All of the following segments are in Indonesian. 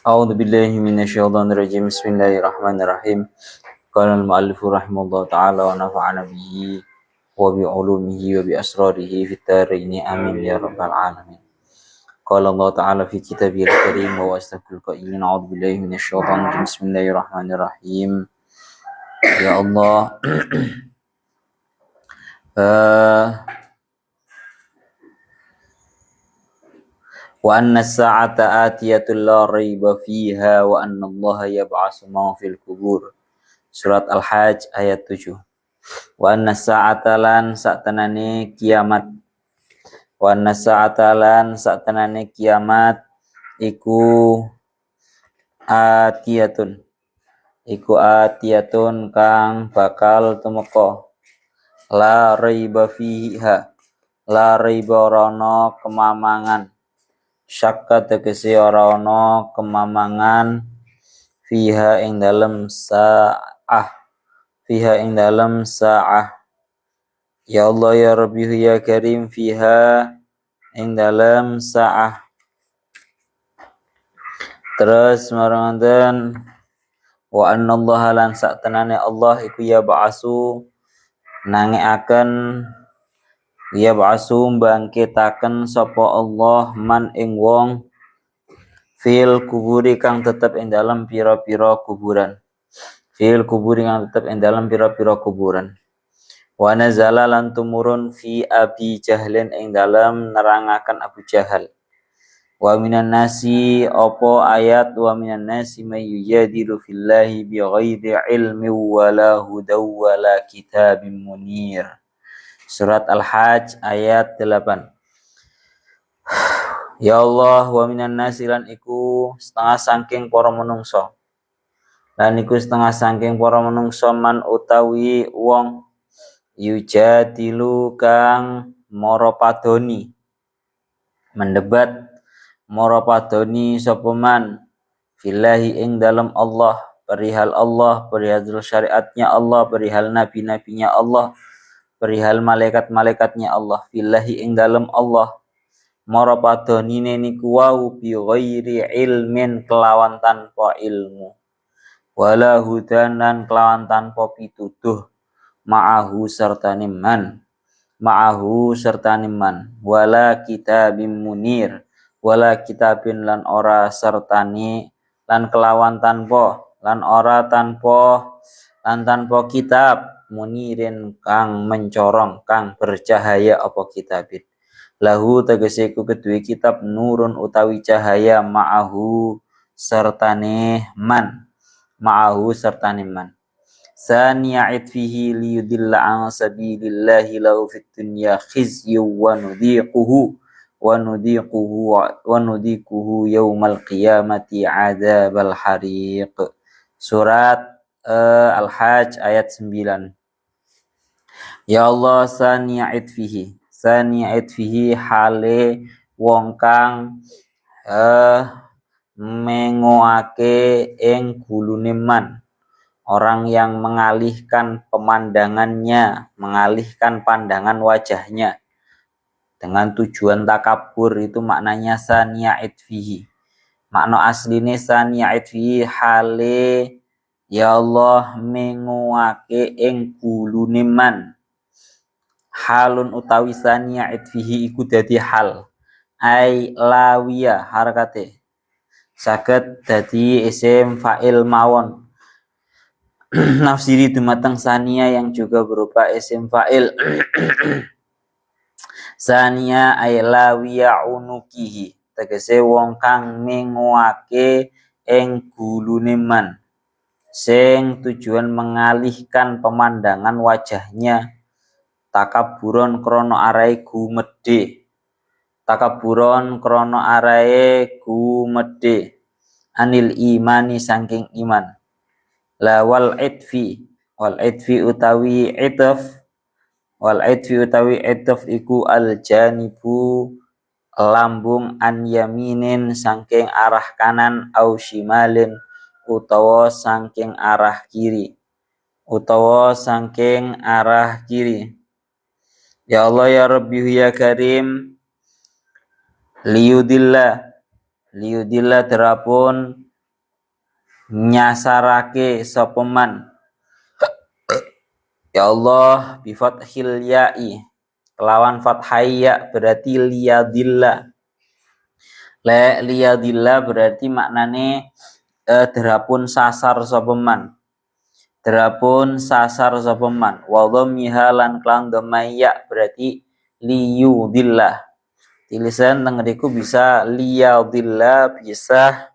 أعوذ بالله من الشيطان الرجيم بسم الله الرحمن الرحيم قال المؤلف رحمه الله تعالى ونفعنا به وبعلومه وبأسراره في الدارين آمين يا رب العالمين قال الله تعالى في كتابه الكريم وهو أصدق القائلين أعوذ بالله من الشيطان الرجيم بسم الله الرحمن الرحيم يا الله وأن الساعة آتية لا ريب فيها وأن الله يبعث من في القبور. Surat Al-Hajj ayat 7. Wa anna sa'ata lan saktenane kiamat. Wa anna sa'ata lan saktenane kiamat iku atiyatun. Iku atiyatun kang bakal tumeka. La raiba fiha. La raiba rono kemamangan. Syakka tegese ora ana kemamangan fiha ing dalem sa'ah. Fiha ing dalam sa'ah. Ya Allah ya Rabbi ya Karim fiha ing dalam sa'ah. Terus marangan wa anna Allah lan saktenane Allah iku ya ba'asu nangeaken ya ba'asu bangkitaken sapa Allah man ing wong fil kuburi kang tetep ing dalam pira-pira kuburan. Fil kuburi kang tetep ing dalam pira-pira kuburan. Wa nazala lan tumurun fi Abi Jahlin ing dalam nerangaken Abu Jahal. Wa minan nasi opo ayat wa minan nasi may yujadilu fillahi bighairi ilmi wala hudaw wala kitabim munir. Surat Al-Hajj ayat 8. Ya Allah wa minan nasi lan iku setengah saking para menungso. Lan iku setengah saking para menungso man utawi wong yujadilu kang mara padoni mendebat mara padoni sapa man fillahi ing dalam Allah perihal syariatnya Allah perihal nabi-nabinya Allah perihal malaikat-malaikatnya Allah fillahi ing dalam Allah mara padonine niku wau bi ghairi ilmin kelawan tanpa ilmu wala hudanan kelawan tanpa pituduh ma'ahu sertane man wala kitabim munir wala kitabin lan ora sertane lan kelawan tanpa lan ora tanpa kitab munirin kang mencorong kang bercahaya apa kitabin lahu tegese ku kedue kitab nurun utawi cahaya ma'ahu sertane man Saniya'id fihi liyudilla an sabilillahi lahu fid dunya khizyu wa nudiquhu yaumal qiyamati adzabal hariq. Surat Al-Hajj ayat 9. Ya Allah saniya'id fihi hale wong kang mengoake ing gulune man. Orang yang mengalihkan pemandangannya, mengalihkan pandangan wajahnya dengan tujuan takabur itu maknanya saniya'id fihi. Makna asline saniya'id fihi hale ya Allah menguake ing gulune man. Halun utawi saniya'id fihi iku dadi hal. Ai lawiya harakate. Saged dadi isim fa'il mawon. Nafsiri dumateng sania yang juga berupa isim fa'il. Sania ay lawiya unukihi tegese wong kang menguake ing gulune man sing tujuan mengalihkan pemandangan wajahnya takaburon krono arae gumedhe anil imani saking iman la wal idfi utawi itaf iku al janibu lambung an yaminin saking arah kanan au shimalin utawa saking arah kiri ya Allah ya Rabbi ya Karim liyudilla terapun nyasarake sapa man ya Allah bi fathil ya'i kelawan fathaya berarti liyadilla. Liyadilla berarti maknane derapun sasar sapa man. Derapun sasar sapa man. Wa dhammiha lan klan dhamaya berarti liyudillah. Tulisan teng ngriku bisa liyadillah, bisa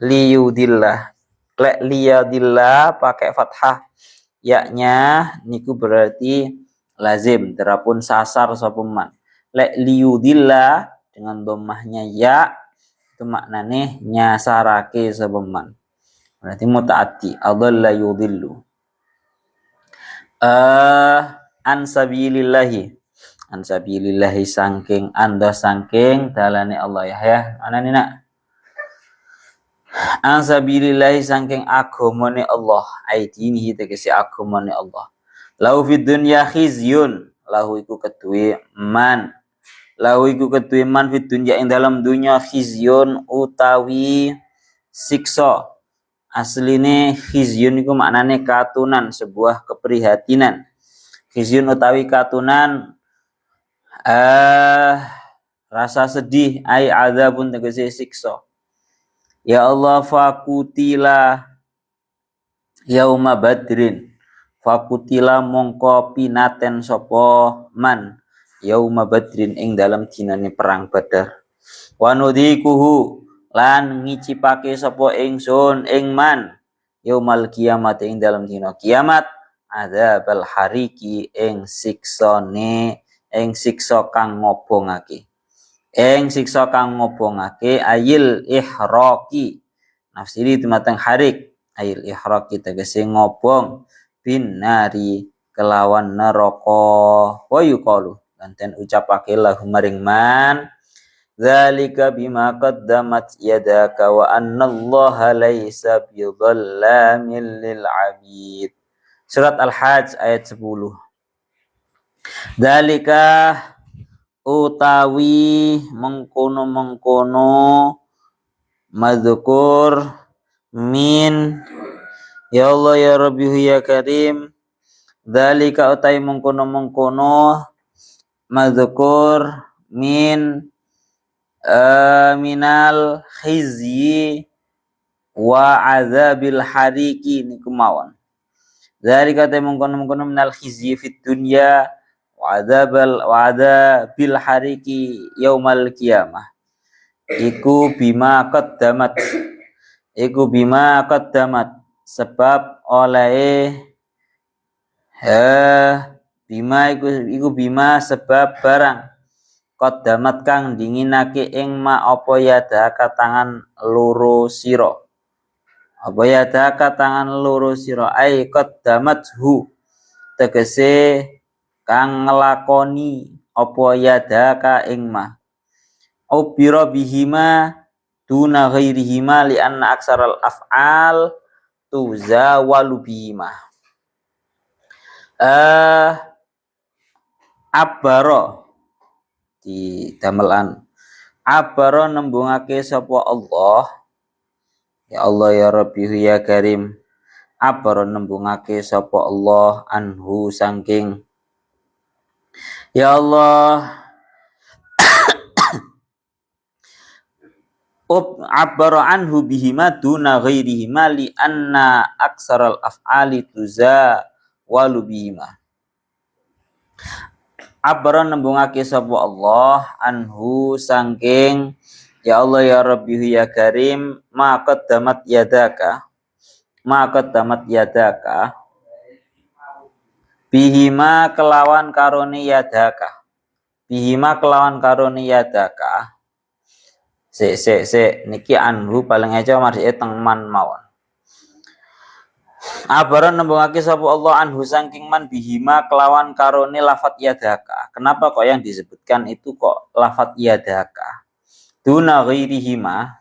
liyudillah. Lek liyadillah pakai fathah ya-nya niku berarti lazim derapun sasar sapa man. Lek liyudillah dengan dhammahnya ya itu maknane nyasarake sapa man. Berarti mutaati adalla yudillu. Ansabilillahi saking anda saking dalane Allah ya. Anane nak. Ansabilillahi saking agamane Allah, aidinihi tegese agamane Allah. Lahu fid dunya khizyun, lahu iku keduwe man. Lahu iku keduwe man fid dunya ing dalam dunya khizyun utawi siksa. Asline khizyun iku maknane katunan, sebuah keprihatinan. Khizyun utawi katunan rasa sedih, ai adzabun tegese siksa. Ya Allah fakutila yauma badrin. Fakutila mongko pinaten sapa man yauma badrin ing dalam dinane perang Badar. Wa nudhikuhu lan ngicipake sapa ingsun ing man yaumal kiamat ing dalam dina kiamat adzabal hariki ing siksane ing siksa kang ngobongake. Ing siksa kang ngobongake ayil ihraqi. Nafsiri dumateng harik ayil ihraqi tegese ngobong bin nari kelawan neraka. Wa yuqalu lan den ucapake lahu maring man dzalika bima qaddamat yadaka wa annallaha laisa bidzallamin lil abid. Surat Al-Hajj ayat 10. Dzalika utawi mengkono-mengkono madzkur min ya Allah ya Rabbi ya Karim. Dzalika utawi mengkono-mengkono madzkur min minal khizyi wa azabil hariki niku mawon. Dzalika ta mengkono-mengkono minal khizyi fid dunya wa adzabil hariki yaumal qiyamah. Iku bima qaddamat sebab oleh iku bima sebab barang qaddamat kang dinginake ing ma apa yadaka tangan loro sira. Apa yadaka tangan loro sira ai qaddamathu tegese kang nglakoni apa yadaka ing ma. Ubira bihima duna ghairihima li anna aksaral af'al tuzawalu bihima. Abara di damelan abara nembungake sapa Allah ya Allah ya Rabbi ya Karim. Abara nembungake sapa Allah anhu saking ya Allah abara anhu bihima duna ghairihima li anna aksaral af'ali tuza walu bihima. Abara nembungake sapa Allah anhu saking ya Allah ya Rabbi ya Karim ma qaddamat yadaka bihima kelawan karone yadaka Sik niki anhu paling aja marsike teng man mawon. Abaran nembungake sapa Allah anhu saking man bihima kelawan karone lafat yadaka. Kenapa kok yang disebutkan itu kok lafat yadaka? Duna ghairihima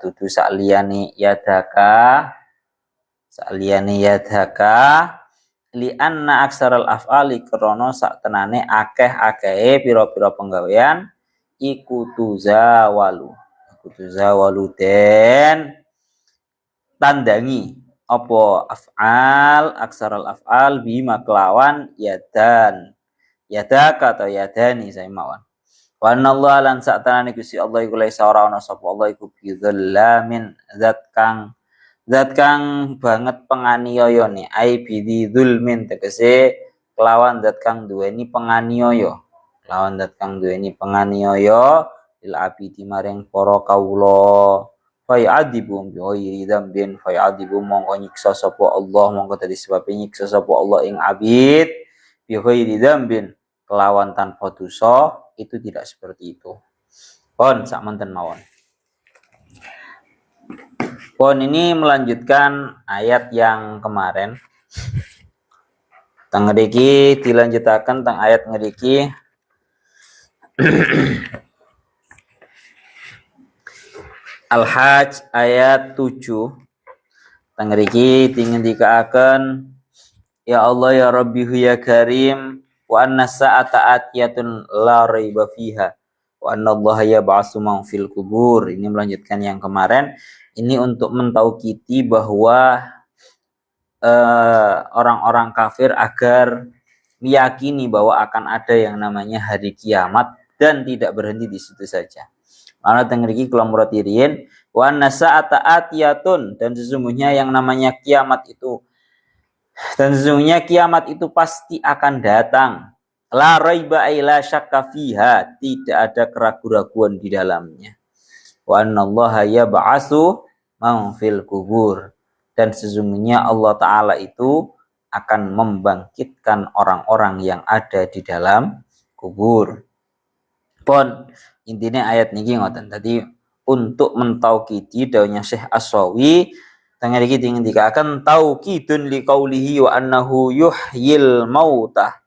dudu sakliyane yadaka. Li anna aksaral af'ali krana sak tenane akeh-akehe pira-pira penggawean iku tuzawalu den tandangi apa af'al aksarul af'al bima kelawan yadan yadaka atau yadani saya mawon wa anallahu lan sa'tana Gusti Allah iku laisa ora ana sapa Allah iku bidzallamin zat kang banget penganiaya ne ai bidzi zulmin tegese kelawan zat kang duweni penganiaya lil abidi maring para kawula fayadibu bi ghairi dzambin fayadibu mongko nyiksa sapa Allah mongko dadi sebab nyiksa sapa Allah ing abid bi ghairi dzambin kelawan tanpa dosa itu tidak seperti itu. Pon sakmanten mawon. Pon ini melanjutkan ayat yang kemarin. Teng ngriki dilanjutaken teng ayat ngriki Al-Hajj ayat 7. Teng ngriki dingendikaken ya Allah ya Rabbi ya Karim wa anna sa'ata atiyatun la raiba fiha wa anna Allah yab'atsu man fil kubur. Ini melanjutkan yang kemarin. Ini untuk mentaukiti bahwa orang-orang kafir agar meyakini bahwa akan ada yang namanya hari kiamat dan tidak berhenti di situ saja. Ana teng mriki kula muratirin wa anna sa'ata atiyatun dan sesungguhnya yang namanya kiamat itu pasti akan datang. La raiba ila syakka fiha, tidak ada keraguan-raguan di dalamnya. Wa annallaha yab'atsu man fil kubur dan sesungguhnya Allah taala itu akan membangkitkan orang-orang yang ada di dalam kubur. Pon intinya ayat niki ngoten. Tadi untuk mentaukidi dawuhnya Syekh As-Sawi teng mriki dingendikaken taukidun liqaulihi wa annahu yuhyil mautah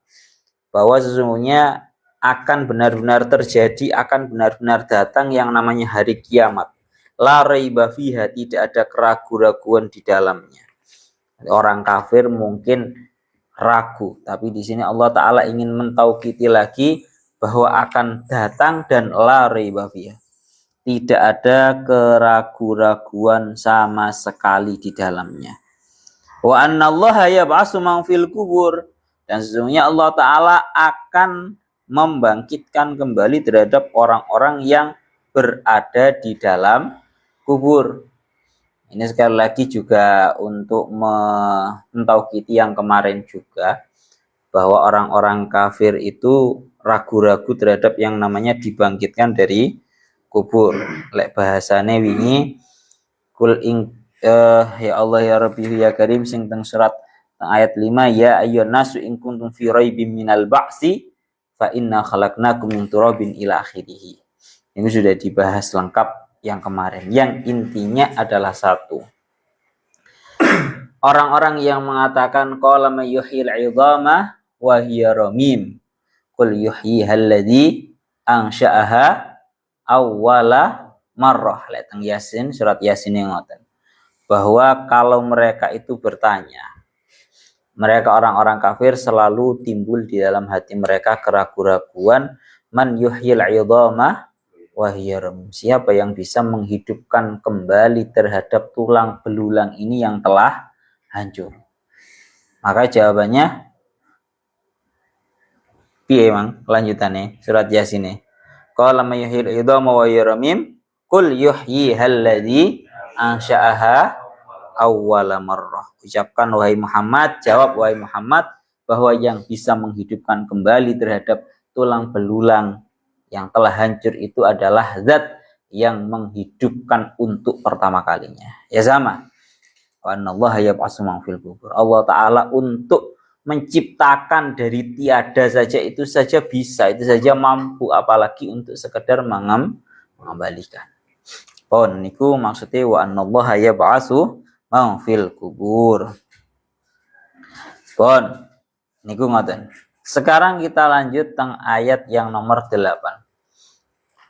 bahwa sesungguhnya akan benar-benar terjadi, akan benar-benar datang yang namanya hari kiamat. La raiba fiha, tidak ada keraguan-raguan di dalamnya. Orang kafir mungkin ragu, tapi di sini Allah taala ingin mentaukidi lagi bahwa akan datang dan la raiba fiha. Tidak ada keraguan-raguan sama sekali di dalamnya. Wa annallaha yab'atsu man fil kubur dan sesungguhnya Allah taala akan membangkitkan kembali terhadap orang-orang yang berada di dalam kubur. Ini sekali lagi juga untuk mentaukiti yang kemarin juga bahwa orang-orang kafir itu ragu-ragu terhadap yang namanya dibangkitkan dari kubur. Lek bahasane wingi kul ing ya Allah ya Rabbi ya Karim sing teng surat ayat 5 ya ayyuhan nasu in kuntum fi raibim minal ba'si fa inna khalaqnakum min turabin ila akhirih. Ini sudah dibahas lengkap yang kemarin. Yang intinya adalah satu. Orang-orang yang mengatakan qala may yuhyil 'idhama wa hiya ramim. Qul yuhyiha alladzi ansha'aha awwala marrah. Lihat teng Yasin, surat Yasin yang ngoten. Bahwa kalau mereka itu bertanya, mereka orang-orang kafir selalu timbul di dalam hati mereka keraguan-raguan man yuhyil 'idhama wa hiya ramim. Siapa yang bisa menghidupkan kembali terhadap tulang belulang ini yang telah hancur? Maka jawabannya piye mang lanjutannya surat Yasin. Qala may yuhyil 'idhama wa hiya ramim qul yuhyiha alladzi ansha'aha awwala marrah. Ucapkan wahai Muhammad, jawab wahai Muhammad bahwa yang bisa menghidupkan kembali terhadap tulang belulang yang telah hancur itu adalah zat yang menghidupkan untuk pertama kalinya. Ya sama. Wa anallaha yab'atsu man fil kubur. Allah taala untuk menciptakan dari tiada saja itu saja bisa, itu saja mampu, apalagi untuk sekedar mengembalikan. Pon niku maksudnya wa anallaha yab'atsu man fil kubur. Pon niku ngoten. Sekarang kita lanjut teng ayat yang nomor 8.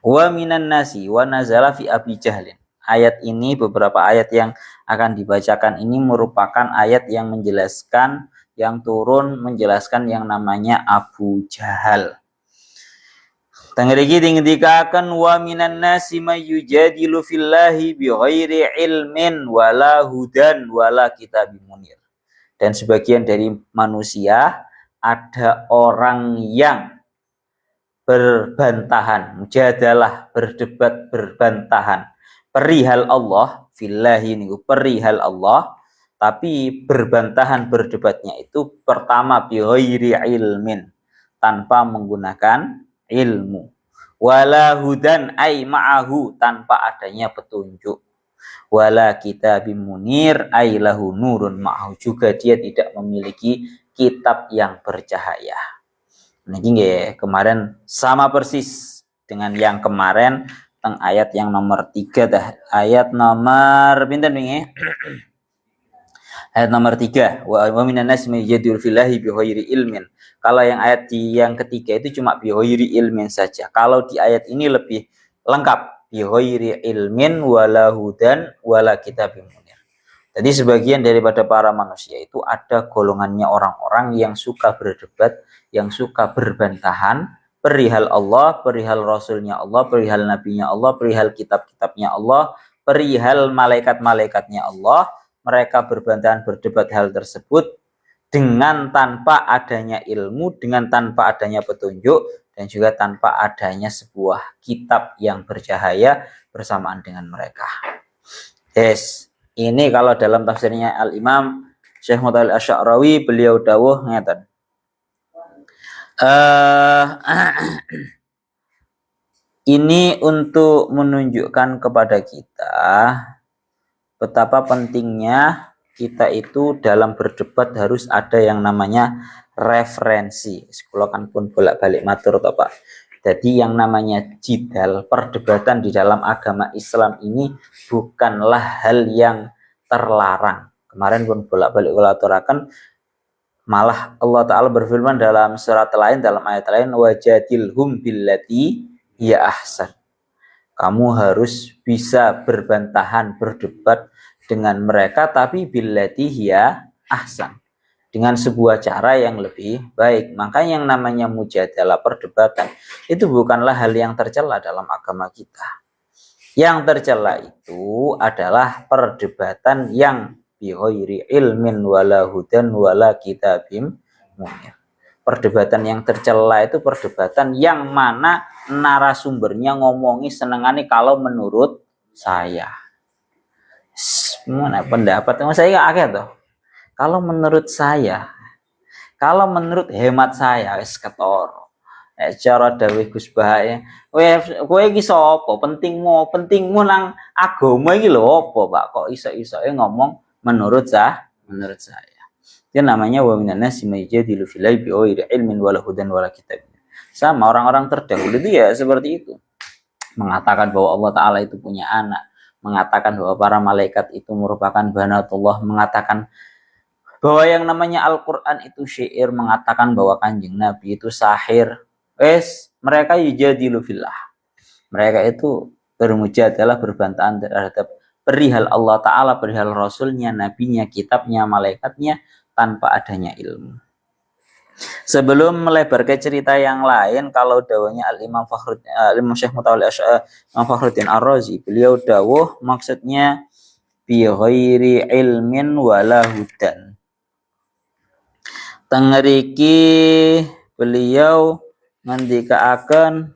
Wa minan nasi wa nazala fi Abi Jahlin. Ayat ini, beberapa ayat yang akan dibacakan ini merupakan ayat yang menjelaskan, yang turun menjelaskan yang namanya Abu Jahal. Tangriki dingendikaken wa minan nasi may yujadilu fillahi bighairi ilmin wala hudan wala kitabim munir. Dan sebagian dari manusia ada orang yang berbantahan, mujadalah, berdebat, berbantahan perihal Allah, fillahi niku perihal Allah, tapi berbantahan berdebatnya itu pertama bighairi ilmin, tanpa menggunakan ilmu, wala hudan ay ma'ahu, tanpa adanya petunjuk, wala kitabim munir ay lahu nurun ma'ahu, juga dia tidak memiliki kitab yang bercahaya. Niki kemarin sama persis dengan yang kemarin teng ayat yang nomor 3 dah. Ayat nomor pinten wingi? Ayat nomor 3. Wa minan nas may yajadilu fillahi bighairi ilmin. Kalau yang ayat yang ketiga itu cuma bighairi ilmin saja. Kalau di ayat ini lebih lengkap, bighairi ilmin wala hudan wala kitabim munir. Jadi sebagian daripada para manusia itu ada golongannya orang-orang yang suka berdebat, yang suka berbantahan perihal Allah, perihal Rasulnya Allah, perihal Nabinya Allah, perihal kitab-kitabnya Allah, perihal malaikat-malaikatnya Allah. Mereka berbantahan berdebat hal tersebut dengan tanpa adanya ilmu, dengan tanpa adanya petunjuk, dan juga tanpa adanya sebuah kitab yang bercahaya bersamaan dengan mereka. Yes. Ini kalau dalam tafsirnya Al-Imam Syekh Mutawalli Asy'arawi, beliau dawuh ngeten. Ini untuk menunjukkan kepada kita betapa pentingnya kita itu dalam berdebat harus ada yang namanya referensi. Sekolah kan pun bolak-balik matur toh Pak. Jadi yang namanya jidal, perdebatan di dalam agama Islam ini bukanlah hal yang terlarang. Kemarin pun bolak-balik kulaturaken, malah Allah Ta'ala berfirman dalam surat lain, dalam ayat lain, wajadilhum billati hiya ahsan. Kamu harus bisa berbantahan, berdebat dengan mereka, tapi billati hiya ahsan, dengan sebuah cara yang lebih baik. Makanya yang namanya mujadalah, perdebatan, itu bukanlah hal yang tercela dalam agama kita. Yang tercela itu adalah perdebatan yang bighairi ilmin wala hudan wala kitabim munir. Perdebatan yang tercela itu perdebatan yang mana narasumbernya ngomongi senengane kalau menurut saya. Mana pendapat saya gak akeh toh. Kalau menurut saya, kalau menurut hemat saya wis ketara. Cara dawuh Gus Bahaya, kowe iki sapa? Pentingmu nang agama iki lho apa, Pak? Kok iso-isoke ngomong menurut saya? Itu namanya wa minan nasi may yajadilu fillahi bighairi ilmin wala hudan wala kitab. Sama orang-orang terdahulu itu ya seperti itu. Mengatakan bahwa Allah Ta'ala itu punya anak, mengatakan bahwa para malaikat itu merupakan banatullah, mengatakan bahwa yang namanya Al-Quran itu syair, mengatakan bahwa Kanjeng Nabi itu sahir. Mereka yujadilu fillah. Mereka itu bermujadalah, berbantahan terhadap perihal Allah Ta'ala, perihal Rasulnya, Nabinya, kitabnya, malaikatnya, tanpa adanya ilmu. Sebelum melebar ke cerita yang lain, kalau dawuhnya Al-Imam Imam Syekh Mutawalli Fakhruddin Ar-Razi, beliau dawuh maksudnya bi ghairi ilmin wala hudan. Tengeriki beliau ngendikaaken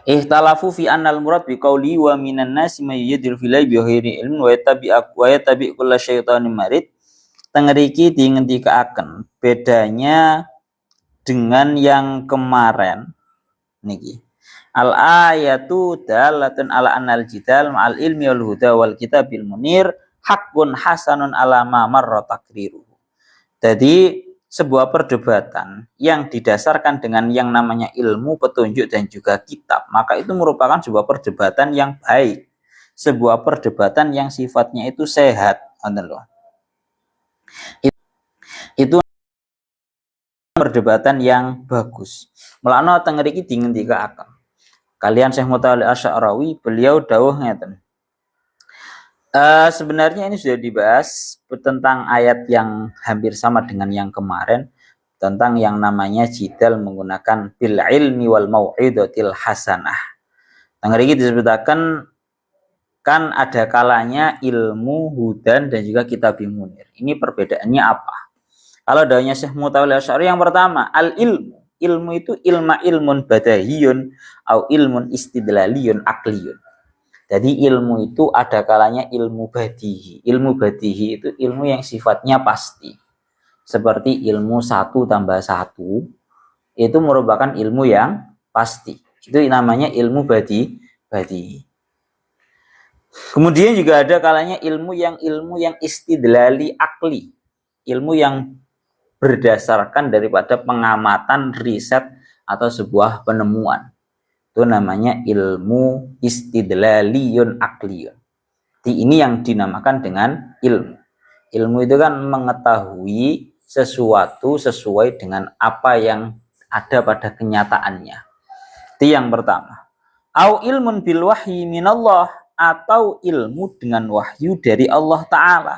Ikhtalafu fi annal murad bi qauli wa minan nasi may yajadilu fillahi bi ghairi ilmin wa yattabi kulla syaitanin marid. Tengeriki dingendikaaken bedanya dengan yang kemarin niki. Al ayatu dalatun ala annal jidal ma'al ilmi wal huda wal kitabil munir haqqun hasanun ala ma marra takriruhu. Jadi sebuah perdebatan yang didasarkan dengan yang namanya ilmu, petunjuk, dan juga kitab, maka itu merupakan sebuah perdebatan yang baik, sebuah perdebatan yang sifatnya itu sehat. Itu perdebatan yang bagus. Mulane teng mriki dingendikaaken kalian Syekh Mutawalli Asy'arawi, beliau dawuh ngeten. Sebenarnya ini sudah dibahas tentang ayat yang hampir sama dengan yang kemarin, tentang yang namanya jidal menggunakan bil ilmi wal mau'idatil hasanah. Tanggal ini disebutkan kan ada kalanya ilmu, hudan, dan juga kitab munir. Ini perbedaannya apa? Kalau dawanya Syekh Mutawalli Asy'ari yang pertama, al ilmu. Ilmu itu ilmun badahiyun au ilmun istidlaliyun akliyun. Jadi ilmu itu ada kalanya ilmu badihi. Ilmu badihi itu ilmu yang sifatnya pasti. Seperti ilmu 1+1 itu merupakan ilmu yang pasti. Itu namanya ilmu badihi. Kemudian juga ada kalanya ilmu yang istidlali akli. Ilmu yang berdasarkan daripada pengamatan, riset, atau sebuah penemuan. Itu namanya ilmu istidlaliyun akliyun. Ini yang dinamakan dengan ilmu. Ilmu itu kan mengetahui sesuatu sesuai dengan apa yang ada pada kenyataannya. Itu yang pertama. Au ilmun bil wahyi minallah, atau ilmu dengan wahyu dari Allah Ta'ala.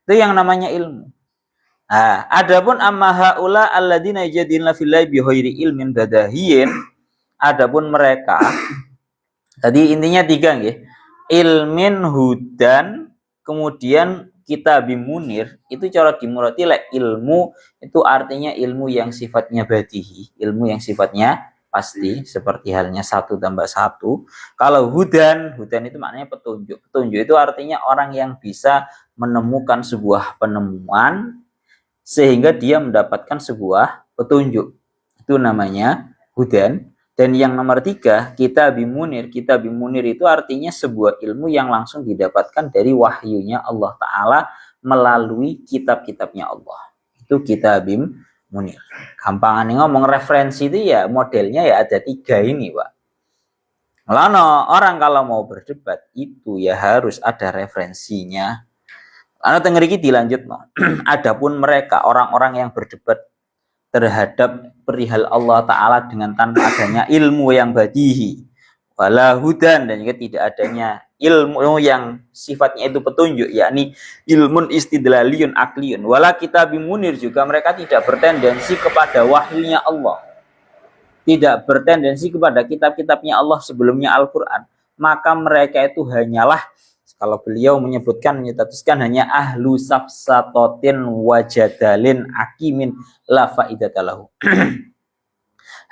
Itu yang namanya ilmu. Nah, adapun amma haula alladzina yajadiluna fillahi bighairi ilmin badahiyin, adapun mereka tadi intinya 3 nggih. Ilmin, hudan, kemudian kitab munir, itu cara dimurati lek ilmu itu artinya ilmu yang sifatnya badihi, ilmu yang sifatnya pasti, seperti halnya 1+1. Kalau hudan itu maknanya petunjuk. Petunjuk itu artinya orang yang bisa menemukan sebuah penemuan sehingga dia mendapatkan sebuah petunjuk. Itu namanya hudan. Dan yang nomor 3, kitab munir. Kitab munir itu artinya sebuah ilmu yang langsung didapatkan dari wahyunya Allah Ta'ala melalui kitab-kitabnya Allah. Itu kitab munir. Gampangan ngomong referensi itu ya modelnya ya ada 3 ini, Pak. Lalu orang kalau mau berdebat itu ya harus ada referensinya. Lalu tengeriki dilanjut no. Adapun mereka orang-orang yang berdebat terhadap perihal Allah Ta'ala dengan tanpa adanya ilmu yang badihi, wala hudan, dan juga tidak adanya ilmu yang sifatnya itu petunjuk, yakni ilmun istidlaliyun akliyun, wala kitab munir, juga mereka tidak bertendensi kepada wahyunya Allah, tidak bertendensi kepada kitab-kitabnya Allah sebelumnya Al-Quran, maka mereka itu hanyalah, kalau beliau menyebutiskan hanya ahlu safsatotin wajadalin akimin la faidatalahu.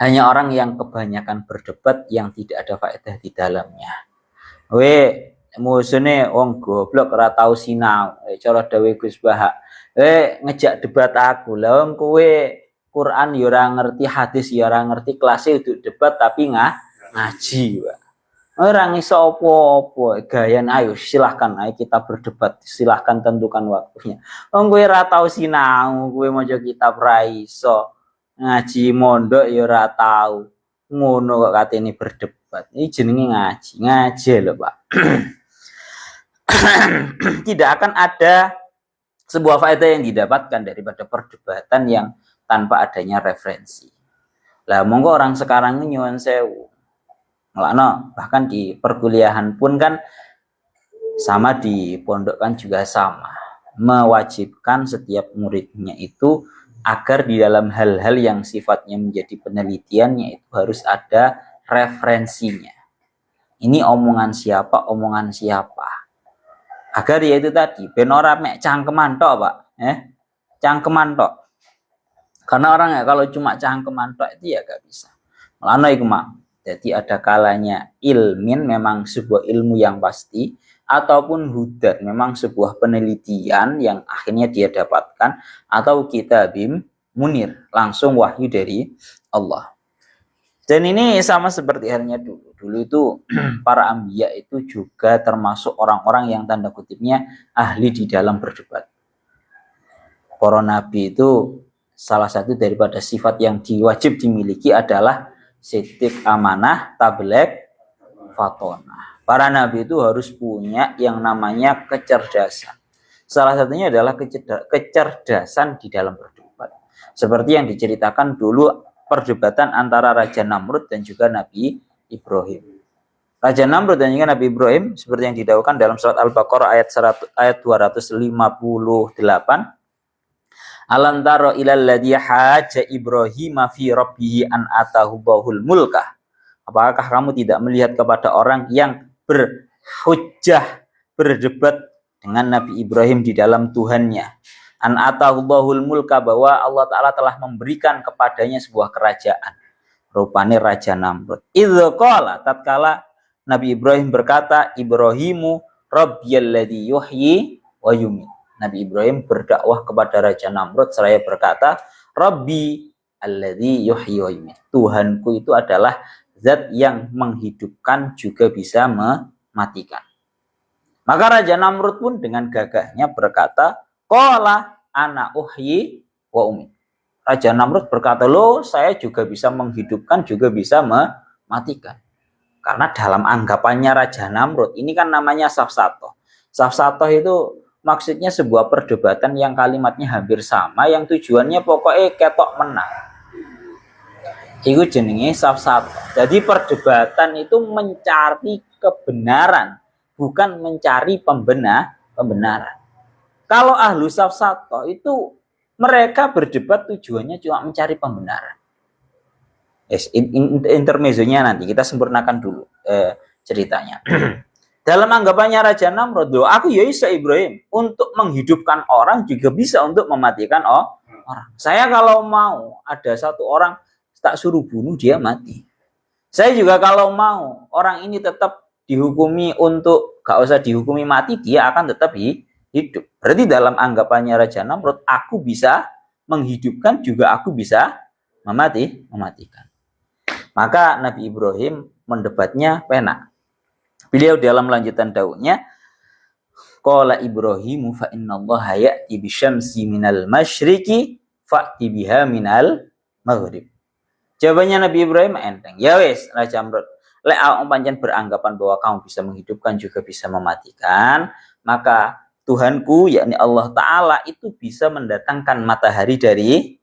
Hanya orang yang kebanyakan berdebat yang tidak ada faedah di dalamnya. Musuhnya wong goblok ora tau sinau. Cara dawe Gus Bahak. Ngejak debat aku. Lah wong kowe Quran ya ora ngerti, hadis ya ora ngerti, kelasnya untuk debat tapi ngaji, Pak. Orang iso apa-apa, gayan ayo silahkan, ayo kita berdebat, silahkan tentukan waktunya. Wong kowe ora tau sinau, kowe maca kitab ra iso, ngaji mondok ya ora tau. Ngono kok katene berdebat. Ini jenenge ngaji lho, Pak. Tidak akan ada sebuah faedah yang didapatkan daripada perdebatan yang tanpa adanya referensi. Lah monggo orang sekarang ini nyuwun sewu. Bahkan di perkuliahan pun kan sama, di pondok kan juga sama, mewajibkan setiap muridnya itu agar di dalam hal-hal yang sifatnya menjadi penelitiannya itu harus ada referensinya. Ini omongan siapa, agar ya itu tadi ben ora mek cangkeman tok, Pak. Cangkeman tok. Karena orang ya kalau cuma cangkeman tok itu ya gak bisa. Mulane iku mak. Jadi ada kalanya ilmin memang sebuah ilmu yang pasti, ataupun hudan memang sebuah penelitian yang akhirnya dia dapatkan, atau kitab munir langsung wahyu dari Allah. Dan ini sama seperti halnya dulu itu para anbiya itu juga termasuk orang-orang yang tanda kutipnya ahli di dalam berdebat. Para nabi itu salah satu daripada sifat yang diwajib dimiliki adalah sidik, amanah, tabligh, fatonah. Para nabi itu harus punya yang namanya kecerdasan. Salah satunya adalah kecerdasan di dalam berdebat. Seperti yang diceritakan dulu perdebatan antara Raja Namrud dan juga Nabi Ibrahim. Raja Namrud dan juga Nabi Ibrahim seperti yang didahulukan dalam surat Al-Baqarah ayat 258. Alam taro ilal ladzi haja Ibrahim fi rabbih an atahu bahul mulka. Apakah kamu tidak melihat kepada orang yang berhujjah, berdebat dengan Nabi Ibrahim di dalam Tuhannya? An atahu bahul mulka, bahwa Allah Ta'ala telah memberikan kepadanya sebuah kerajaan. Rupanya Raja Namrud. Idza qala, tatkala Nabi Ibrahim berkata, Ibrahimu rabbiyalladzi yuhyi wa yumiit. Nabi Ibrahim berdakwah kepada Raja Namrud seraya berkata, Rabbi alladzi yuhyi wa yumiit. Tuhanku itu adalah zat yang menghidupkan juga bisa mematikan. Maka Raja Namrud pun dengan gagahnya berkata, qala ana uhyi wa umiit. Raja Namrud berkata, loh, saya juga bisa menghidupkan juga bisa mematikan. Karena dalam anggapannya Raja Namrud, ini kan namanya safsatoh. Safsatoh itu maksudnya sebuah perdebatan yang kalimatnya hampir sama, yang tujuannya pokoknya ketok menang. Itu jenenge safsatoh. Jadi perdebatan itu mencari kebenaran, bukan mencari pembenaran. Kalau ahlu safsatoh itu mereka berdebat tujuannya cuma mencari pembenaran. Intermezzonya nanti kita sempurnakan dulu ceritanya. Dalam anggapannya Raja Namrud, aku ya bisa Ibrahim untuk menghidupkan orang juga bisa untuk mematikan orang. Saya kalau mau ada satu orang tak suruh bunuh dia mati. Saya juga kalau mau orang ini tetap dihukumi untuk gak usah dihukumi mati, dia akan tetap hidup. Berarti dalam anggapannya Raja Namrud, aku bisa menghidupkan juga aku bisa mematikan. Maka Nabi Ibrahim mendebatnya penak. Beliau dalam lanjutan daunnya, qala Ibrahimu fa innallaha ya'ti bisyamsi minal masyriqi fa'ti biha minal maghrib. Jawabannya Nabi Ibrahim enteng. Ya wis, Raja Namrud, lek awak pancen beranggapan bahwa kamu bisa menghidupkan juga bisa mematikan, maka Tuhanku yakni Allah Ta'ala itu bisa mendatangkan matahari dari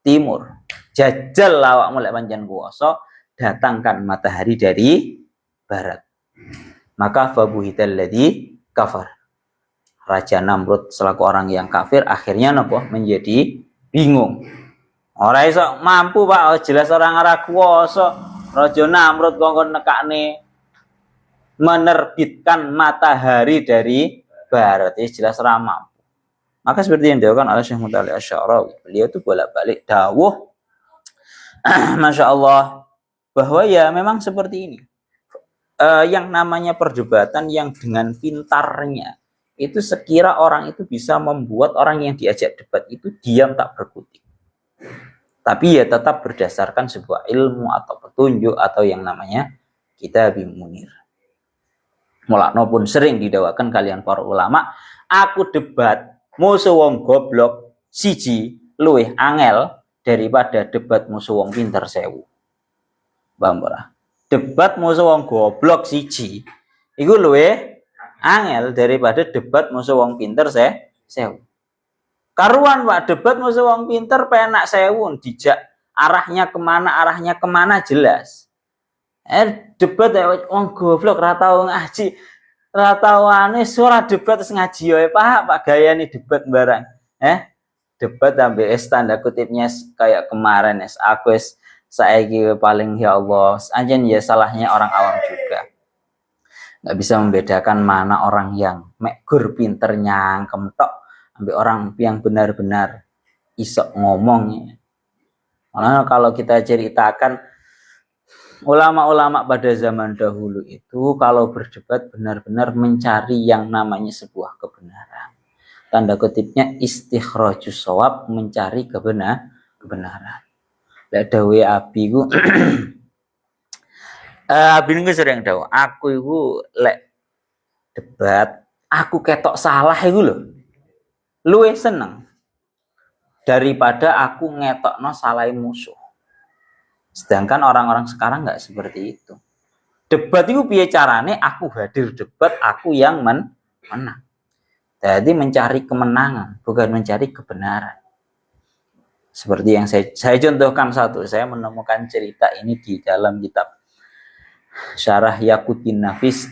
timur. Jajal awakmu lek pancen kuwasa datangkan matahari dari barat. Maka fabuhital ladzi kafar. Raja Namrud selaku orang yang kafir akhirnya nopo menjadi bingung. Ora iso mampu Pak, jelas orang ora kuwasa. Raja Namrud kok nekakne menerbitkan matahari dari barat, jelas ora mampu. Maka seperti yang dilakukan oleh Syekh Mutali Asy-Sya'rawi, beliau itu bolak-balik dawuh Masya Allah bahwa ya memang seperti ini. Yang namanya perdebatan yang dengan pintarnya itu sekira orang itu bisa membuat orang yang diajak debat itu diam tak berkutik. Tapi ya tetap berdasarkan sebuah ilmu atau petunjuk atau yang namanya Kitab Munir. Mulakno pun sering didawakan kalian para ulama, aku debat musuh wong goblok siji luwih angel daripada debat musuh wong pinter 1000. Paham ora? Debat musuh wong goblok siji iku luwih angel daripada debat musuh wong pinter 1000. Karuan Pak, debat musuh wong pinter penak 1000, dijak arahnya kemana jelas. Debat wong goblok ra tau ngaji, ra tau ane suara debat terus ngaji wae Pak gayane debat barang. Debat ambil tanda kutipnya kayak kemarin aku saiki paling ya Allah, anjen ya salahnya orang awam juga. Nggak bisa membedakan mana orang yang gur pinter nyangkem tok ambil orang yang benar-benar isok ngomong. Malah kalau kita ceritakan ulama-ulama pada zaman dahulu itu kalau berdebat benar-benar mencari yang namanya sebuah kebenaran. Tanda kutipnya istikhrajus shawab, mencari kebenaran. Lek dawe abi ku abi niku sering dawe, aku iku lek debat aku ketok salah iku lho luwih seneng daripada aku ngetokno salahe musuh. Sedangkan orang-orang sekarang nggak seperti itu. Debat itu piye carane aku hadir debat aku yang menang. Jadi mencari kemenangan bukan mencari kebenaran. Seperti yang saya contohkan satu, saya menemukan cerita ini di dalam kitab Syarah Yaqutin Nafis.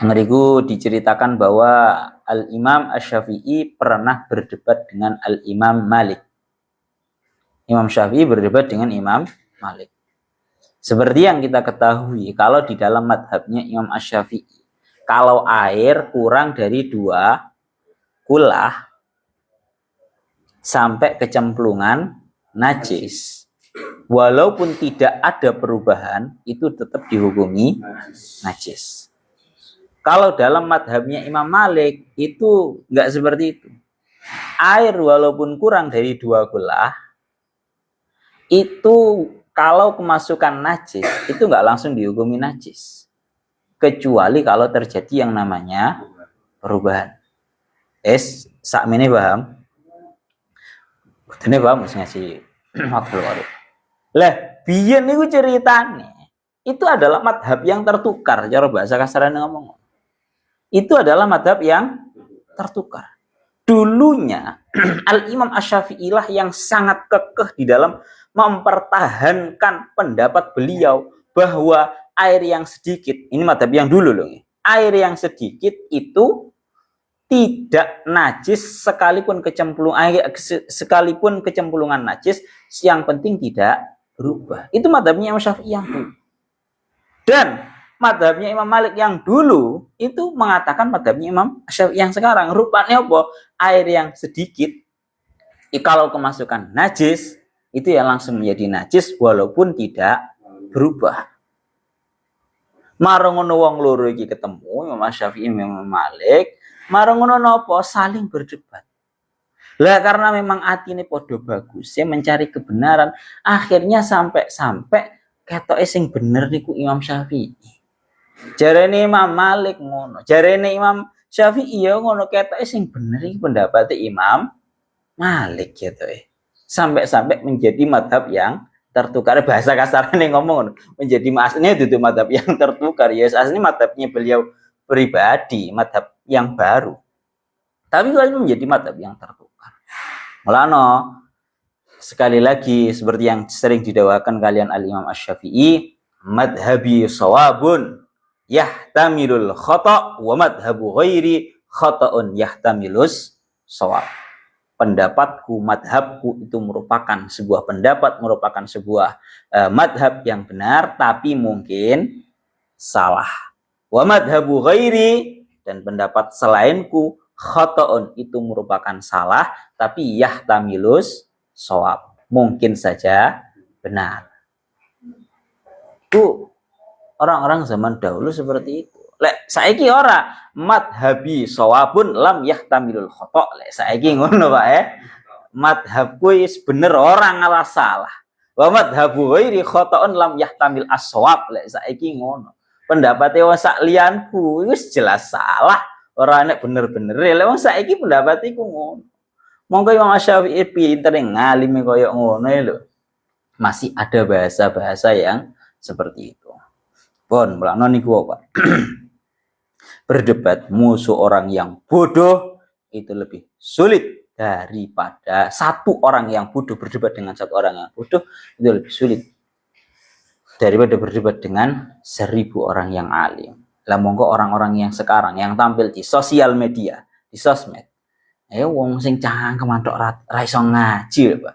Ngeriku diceritakan bahwa Al-Imam Asy-Syafi'i pernah berdebat dengan Al-Imam Malik. Imam Syafi'i berdebat dengan Imam Malik. Seperti yang kita ketahui, kalau di dalam madhabnya Imam Asy-Syafi'i, kalau air kurang dari 2 kulah sampai kecemplungan najis, walaupun tidak ada perubahan, itu tetap dihukumi najis. Kalau dalam madhabnya Imam Malik itu nggak seperti itu. Air walaupun kurang dari 2 kulah, itu kalau kemasukan najis, itu nggak langsung dihukumi najis. Kecuali kalau terjadi yang namanya perubahan. Sakmene paham? Ini paham maksudnya sih. Lah, biyen niku ceritane itu adalah madhab yang tertukar, cara bahasa kasarane ngomong. Itu adalah madhab yang tertukar. Dulunya Al-Imam Asy-Syafi'i lah yang sangat kekeh di dalam mempertahankan pendapat beliau bahwa air yang sedikit, ini madhab yang dulu loh, air yang sedikit itu tidak najis sekalipun kecemplungan najis, yang penting tidak berubah. Itu madhabnya Imam Syafi'i yang dulu. Dan madhabnya Imam Malik yang dulu itu mengatakan madhabnya Imam Syafi'i yang sekarang. Rupanya apa? Air yang sedikit kalau kemasukan najis itu ya langsung menjadi najis walaupun tidak berubah. Marongono wong loro iki ketemu Imam Syafi'i Imam Malik, marongono napa saling berdebat. Lah karena memang atine padha bagus ya mencari kebenaran, akhirnya sampai ketoke sing bener niku Imam Syafi'i. Jarene Imam Malik ngono, jarene Imam Syafi'i ya ngono, ketoke sing bener iki pendapatnya Imam Malik gitu ya. Sampai menjadi madhab yang tertukar, bahasa kasarnya ngomong menjadi aslinya itu madhab yang tertukar ya, aslinya madhabnya beliau pribadi, madhab yang baru, tapi kalau menjadi madhab yang tertukar. Mulano sekali lagi seperti yang sering didawakan kalian Al-Imam Asy-Syafi'i, madhabi shawabun yahtamilul khata' wa madhabu ghairi khata'un yahtamilus shawab. Pendapatku, madhabku itu merupakan sebuah pendapat, merupakan sebuah madhab yang benar, tapi mungkin salah. Wa madhabu ghairi, dan pendapat selainku, khata'un, itu merupakan salah, tapi yahtamilus shawab, mungkin saja benar. Itu orang-orang zaman dahulu seperti itu. Lek saiki ora, madhabi shawabun lam yahtamilul khata'. Lek saiki ngono Pak madhabku wis bener orang ngalah salah. Wa madhabu ghairi khata'un lam yahtamil as-shawab. Lek saiki ngono. Pendapate wong sak liyanku wis jelas salah, ora nek bener-bener. Lek wong saiki pendapat iku ngono. Monggo Imam Syafi'i pinter ngalime koyo ngono lho. Masih ada bahasa-bahasa yang seperti itu. Pun mulane niku Pak. Berdebat musuh orang yang bodoh itu lebih sulit daripada satu orang yang bodoh. Berdebat dengan satu orang yang bodoh itu lebih sulit daripada berdebat dengan 1000 orang yang alim. Lah monggo orang-orang yang sekarang yang tampil di sosial media, di sosmed, wong sing cangkem mantok ra iso ngaji lho Pak.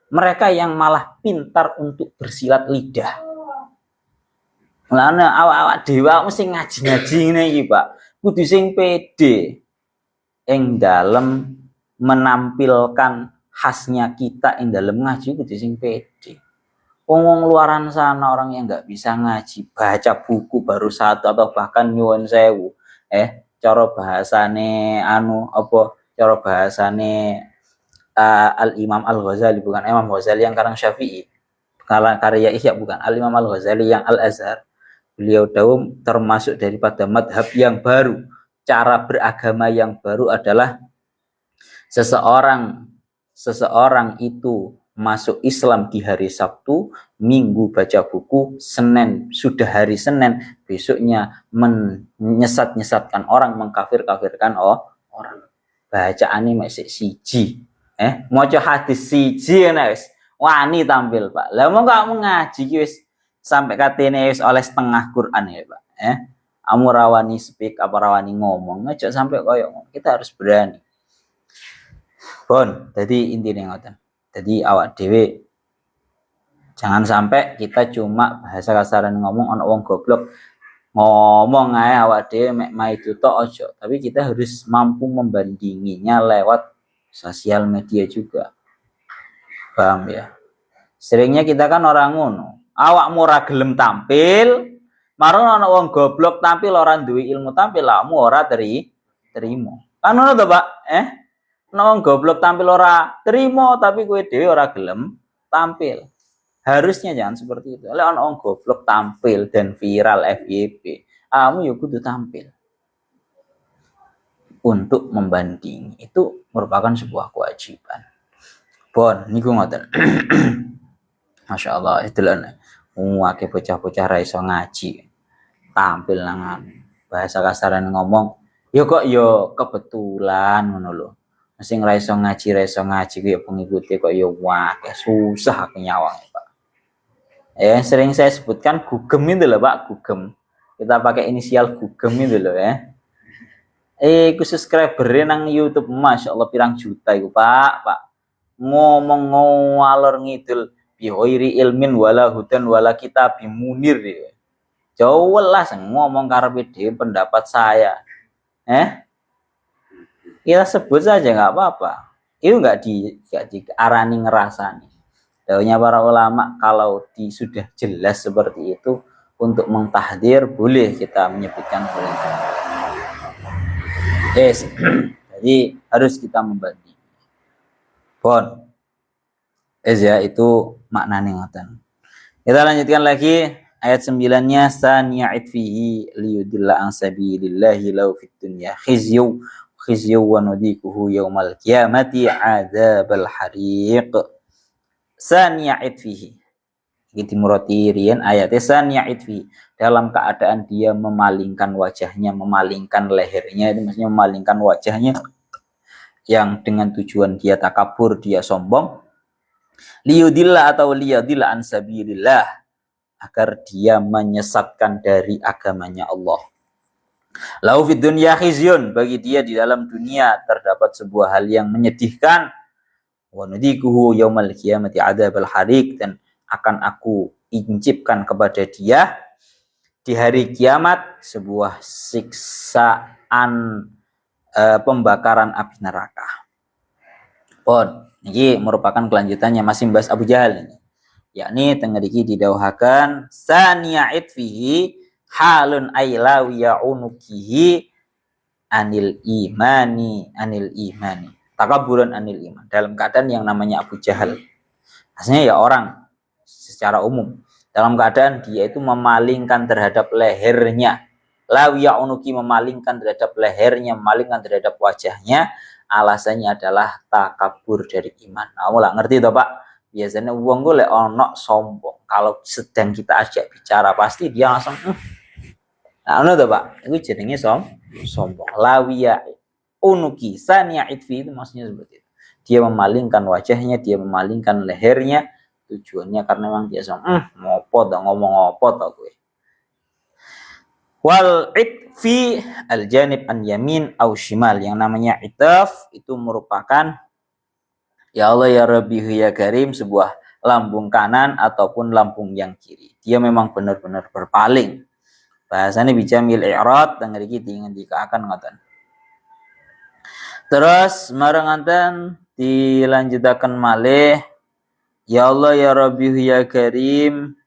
Mereka yang malah pintar untuk bersilat lidah. Mulane awak-awak dewa mesti ngaji-ngaji ngene iki, Pak. Kudu sing pede ing dalem menampilkan khasnya kita ing dalem ngaji, kudu sing pede. Wong luaran sana orang yang nggak bisa ngaji, baca buku baru satu atau bahkan nyuwun sewu. Cara bahasane cara bahasane Al-Imam Al-Ghazali, bukan Imam Ghazali yang karang Syafi'i. Karya Ihya bukan, Al-Imam Al-Ghazali yang Al-Azhar. Beliau tahu termasuk daripada madhab yang baru, cara beragama yang baru adalah seseorang itu masuk Islam di hari Sabtu, Minggu baca buku, Senin sudah hari Senin, besoknya menyesat-nyesatkan orang, mengkafir-kafirkan orang. Bacaane mek siji. Maca hadis siji wis wani tampil Pak. Lah monggo kamu ngaji wis sampai katene wis oleh setengah Quran ya Pak. Kamu rawani speak apa rawani ngomong, aja sampai koyo kita harus berani. Bon, jadi intinya ngoten. Jadi awak dhewe jangan sampai kita cuma bahasa kasaran ngomong ana wong goblok ngomong ae awak dhewe mek maido tok aja, tapi kita harus mampu membandinginya lewat sosial media juga. Paham ya? Seringnya kita kan orang ngono. Awakmu ora gelem tampil, marang ana wong goblok tampil ora duwe ilmu tampil, awakmu ora terima. Kan ngono to, Pak? Ana wong goblok tampil ora terima tapi kowe dhewe ora gelem tampil. Harusnya jangan seperti itu. Oleh ana wong goblok tampil dan viral FYP, kamu ya kudu tampil. Untuk membanding itu merupakan sebuah kewajiban. Bon, niku ngoten. Masya Allah, itu lah. Wake bocah-bocah ra iso ngaji, tampil nang bahasa kasaran ngomong, yo kok yo kebetulan ngono lho. Sing ra iso ngaji kuwi pengikuti kok yo wake susah kenyawang, Pak. Sering saya sebutkan Gugem itu loh, Pak, Gugem. Kita pakai inisial Gugem itu loh ya. Ku subscriber nang YouTube, Masya Allah pirang juta itu, Pak. Ngomong ngalor ngidul bihoiri ilmin wala hudan wala kitab munir ya. Jauh lah ngomong karepe dhewe pendapat saya. Kita sebut saja nggak apa-apa. Itu nggak diarani ngerasani. Dawuhnya para ulama kalau sudah jelas seperti itu untuk mentahdir boleh kita menyebutkan perintah. Jadi harus kita membanding. Bon. Ya itu maknanya ngoten. Kita lanjutkan lagi ayat 9-nya saniya'id fihi liyudilla an sabilillahi law fid dunya khizyu wa nudikuhu yaumal qiyamati adzabal hariq. Saniya'id fihi. Iki dimurati riyen ayatnya saniya'id fihi, dalam keadaan dia memalingkan wajahnya, memalingkan lehernya, itu maksudnya memalingkan wajahnya yang dengan tujuan dia takabur, dia sombong. Liyudillah atau liyadillah an sabilillah, agar dia menyesatkan dari agamanya Allah. Lau fid dunya khizyun, bagi dia di dalam dunia terdapat sebuah hal yang menyedihkan. Wa nudikuhu yaumal qiyamati adzabal hariq, dan akan aku incipkan kepada dia di hari kiamat sebuah siksaan pembakaran api neraka. Ini merupakan kelanjutannya masih membahas Abu Jahal ini. Yakni tengeriki didawuhaken saniya'id fihi halun ailawi ya'unukihi anil imani. Takaburan anil iman. Dalam keadaan yang namanya Abu Jahal. Aslinya ya orang secara umum. Dalam keadaan dia itu memalingkan terhadap lehernya. Lawi ya'unuki, memalingkan terhadap lehernya, memalingkan terhadap wajahnya. Alasannya adalah takabur dari iman. Kamu lah ngerti toh, Pak? Biasanya uang gue ono sombong. Kalau sedang kita ajak bicara pasti dia langsung nah, ono toh, Pak? Itu jenenge sombong. Lawiya unuki saniya'id fi, itu maksudnya seperti itu. Dia memalingkan wajahnya, dia memalingkan lehernya, tujuannya karena memang dia sombong. Ngopo dah ngomong ngopo toh gue. Wal itfi al-janib an yamin au shimal, yang namanya itaf itu merupakan ya Allah ya Rabbi ya Karim, sebuah lambung kanan ataupun lambung yang kiri. Dia memang benar-benar berpaling. Bahasanya bijamil i'rad dan ngriki dikaaken ngoten. Terus marenganten dilanjutaken malih ya Allah ya Rabbi ya Karim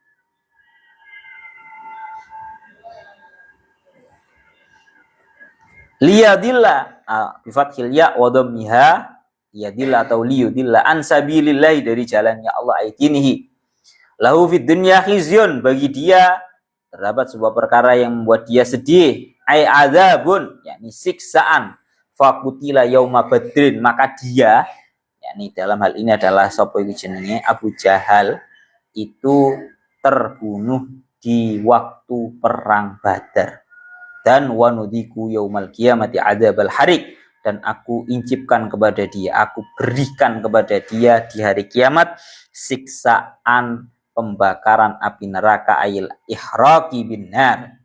liyadillah bifathil ya wa dhammiha, liyadillah atau liyudillah an sabilillah, dari jalannya Allah aitinihi. Lahu fid dunya khizyun, bagi dia terdapat sebuah perkara yang membuat dia sedih, ai adzabun, yakni siksaan, faqutila yauma badrin, maka dia, yakni dalam hal ini adalah sapa iki jenenge Abu Jahal, itu terbunuh di waktu perang Badar. Dan wanudiku yaumal qiyamati adzabal hariq, dan aku incipkan kepada dia, aku berikan kepada dia di hari kiamat siksaan pembakaran api neraka ayil ihraqi binnar.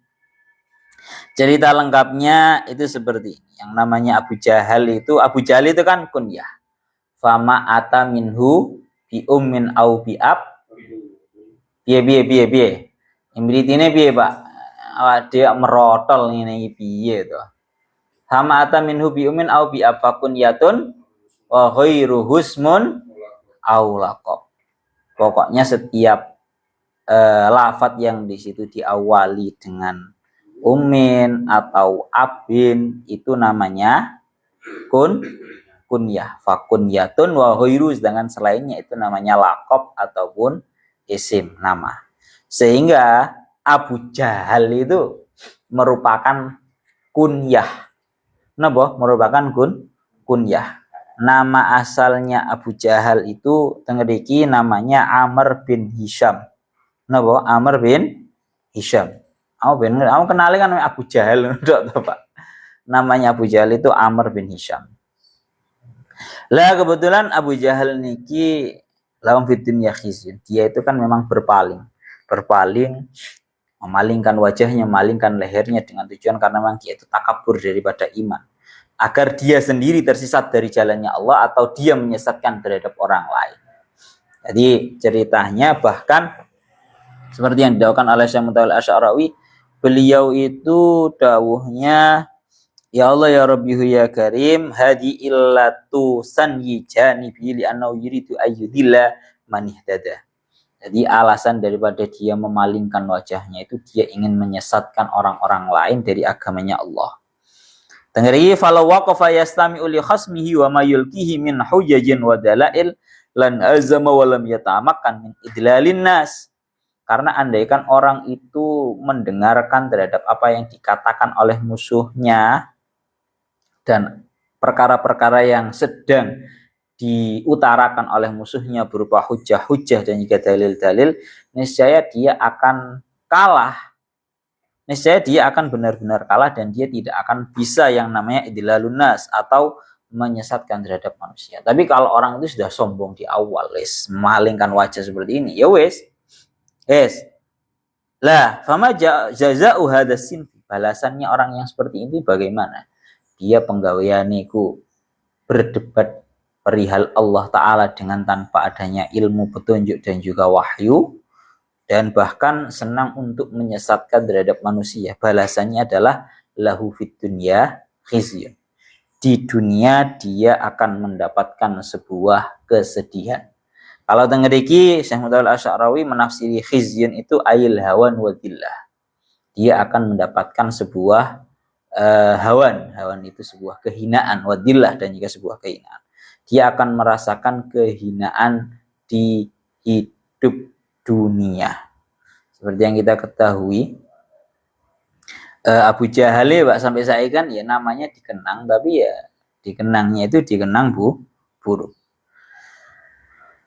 Cerita lengkapnya itu seperti ini. Yang namanya Abu Jahal itu kan kunyah. Fama ata minhu bi ummin au bi ab. Piye. Imritine piye, Pak? Awak dia merotol ngene iki piye to. Fama ata minhu bi ummin au bi ab fakun yatun wa ghairu husmun au laqab. Pokoknya setiap lafadz yang di situ diawali dengan umin atau abin itu namanya kunyah. Fakunyatun wa ghairu, sedangkan selainnya itu namanya laqab ataupun isim nama. Sehingga Abu Jahal itu merupakan kunyah. Napa? Merupakan kunyah. Nama asalnya Abu Jahal itu tengeriki namanya Amr bin Hisham. Napa? Amr bin Hisham. Aku kenali kan Abu Jahal, Pak. Namanya Abu Jahal itu Amr bin Hisham. Lah kebetulan Abu Jahal niki lahum fid dunya khizyun. Dia itu kan memang berpaling, memalingkan wajahnya, memalingkan lehernya dengan tujuan karena memang dia itu takabur daripada iman. Agar dia sendiri tersesat dari jalannya Allah atau dia menyesatkan terhadap orang lain. Jadi ceritanya bahkan seperti yang didakwakan oleh Syekh Mutawalli Asy'arawi, beliau itu dawuhnya, ya Allah ya Rabbihu ya Karim, hadi illatu sanyi janibi li annahu yuridu ayyudilla man ihtada. Jadi alasan daripada dia memalingkan wajahnya itu dia ingin menyesatkan orang-orang lain dari agamanya Allah. Tengeri falau waqafa yastami'u li khasmihi wa ma yulqihi min hujajin wa dalail lan azama wa lam yata'amakkan min idlalin nas. Karena andaikan orang itu mendengarkan terhadap apa yang dikatakan oleh musuhnya dan perkara-perkara yang sedang diutarakan oleh musuhnya berupa hujah-hujah dan juga dalil-dalil, niscaya dia akan kalah. Niscaya dia akan benar-benar kalah dan dia tidak akan bisa yang namanya idlalun nas atau menyesatkan terhadap manusia. Tapi kalau orang itu sudah sombong di awal, memalingkan wajah seperti ini, ya wes. Lah, fama jaza'u hadas sinfi. Balasannya orang yang seperti itu bagaimana? Dia penggaweaniku berdebat perihal Allah Ta'ala dengan tanpa adanya ilmu petunjuk dan juga wahyu, dan bahkan senang untuk menyesatkan terhadap manusia. Balasannya adalah lahu fid dunya khizyun. Di dunia dia akan mendapatkan sebuah kesedihan. Kalau tengeriki Syekh Mutawalli Asy'arawi menafsiri khizyun itu ayil hawan wa dhillah. Dia akan mendapatkan sebuah hawan itu sebuah kehinaan, wa dhillah dan juga sebuah kehinaan. Dia akan merasakan kehinaan di hidup dunia. Seperti yang kita ketahui, Abu Jahal Pak sampai saya kan ya namanya dikenang, tapi ya dikenangnya itu dikenang buruk.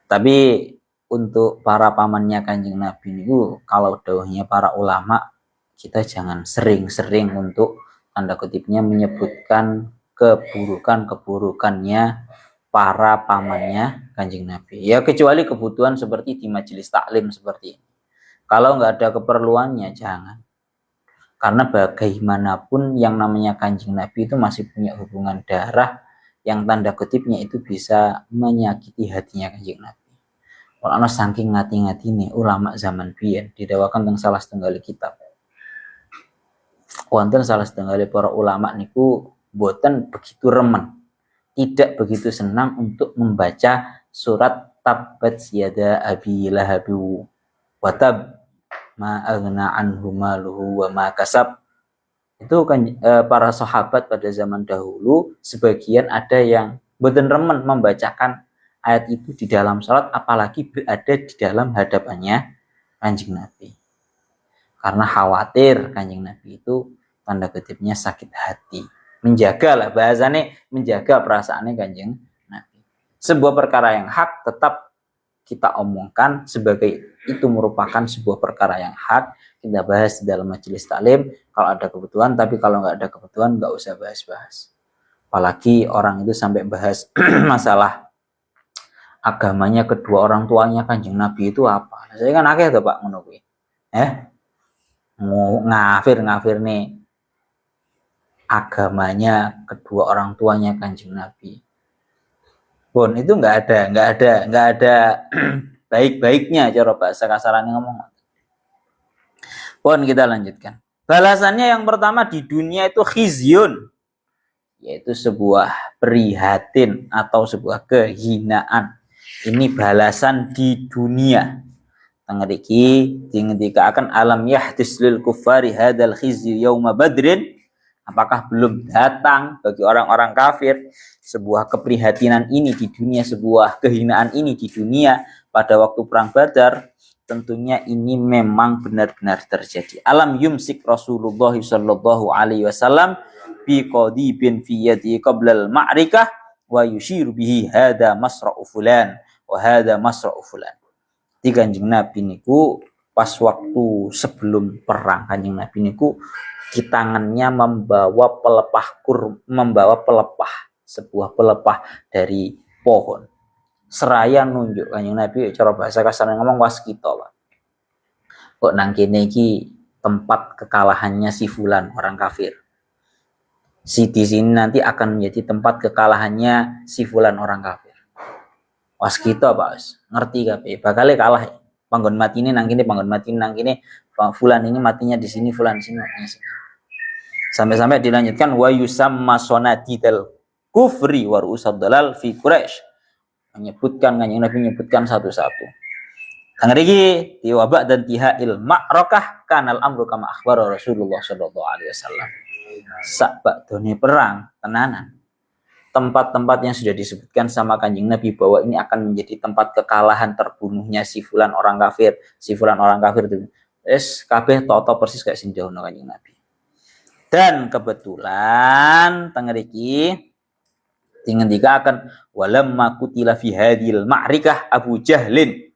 Tapi untuk para pamannya Kanjeng Nabi itu, kalau dawuhnya para ulama, kita jangan sering-sering untuk tanda kutipnya menyebutkan keburukannya para pamannya Kanjeng Nabi. Ya kecuali kebutuhan seperti di majelis taklim seperti ini. Kalau nggak ada keperluannya jangan. Karena bagaimanapun yang namanya Kanjeng Nabi itu masih punya hubungan darah yang tanda kutipnya itu bisa menyakiti hatinya Kanjeng Nabi. Kalau ana saking ngati-ngatine ulama zaman biyen didawakan teng salah setunggal kitab. Wonten salah setunggal para ulama niku boten begitu remen, tidak begitu senang untuk membaca surat Tabbat yada abi lahabi wa tab ma aghna anhu maluhu wa ma kasab. Itu kan para sahabat pada zaman dahulu sebagian ada yang boten remen membacakan ayat itu di dalam salat, apalagi berada di dalam hadapannya Kanjeng Nabi. Karena khawatir Kanjeng Nabi itu tanda kutipnya sakit hati. Menjagalah, bahasanya menjaga perasaannya Kanjeng Nabi. Sebuah perkara yang hak tetap kita omongkan sebagai itu merupakan sebuah perkara yang hak. Kita bahas di dalam majelis taklim kalau ada kebutuhan, tapi kalau nggak ada kebutuhan nggak usah bahas-bahas. Apalagi orang itu sampai bahas masalah agamanya kedua orang tuanya Kanjeng Nabi itu apa? Saya kan akeh tuh Pak ngono kuwi. Mau ngafir nih agamanya kedua orang tuanya Kanjeng Nabi. Pun itu nggak ada baik-baiknya cara bahasa kasarannya ngomong. Pun kita lanjutkan. Balasannya yang pertama di dunia itu khizyun, yaitu sebuah prihatin atau sebuah kehinaan. Ini balasan di dunia. Tengeriki dingendika akan alam yahdis lil kuffari hadal khizyu yauma badrin. Apakah belum datang bagi orang-orang kafir sebuah keprihatinan ini di dunia, sebuah kehinaan ini di dunia pada waktu perang Badar? Tentunya ini memang benar-benar terjadi. Alam yumsik Rasulullah sallallahu alaihi wasallam bi qadibin fi yadi qabla al-ma'rikah wa yushiru bihi hada masra'u fulan wa hada masra'u fulan. Di Kanjeng Nabi niku pas waktu sebelum perang Kanjeng Nabi niku di tangannya membawa pelepah sebuah pelepah dari pohon. Seraya nunjuk Kanjeng Nabi cara bahasa kasarnya ngomong waskita, Pak. Kok nang kene iki tempat kekalahannya si fulan orang kafir. Si di sini nanti akan menjadi tempat kekalahannya si fulan orang kafir. Waskita Pak, ngerti kabeh bakal kalah. Panggon mati ini nang kene, panggon mati nang kene, fulan ini matinya di sini, fulan di sini. Sampai-sampai dilanjutkan wa yusamma sonadidal kufri wa ru'usad dalal fi Quraisy. Menyebutkan Kanjeng Nabi menyebutkan satu-satu. Tangriki tiwabak dan tihail ma'rakah kanal amru kama akhbara Rasulullah sallallahu alaihi wasallam. Sabak doni perang tenanan. Tempat-tempat yang sudah disebutkan sama Kanjeng Nabi bahwa ini akan menjadi tempat kekalahan terbunuhnya si fulan orang kafir, si fulan orang kafir itu. Kabeh toto persis kayak sing dawuh Kanjeng Nabi. Dan kebetulan tengeriki dingendika akan walamma kutila fi hadhil ma'rikah Abu Jahlin.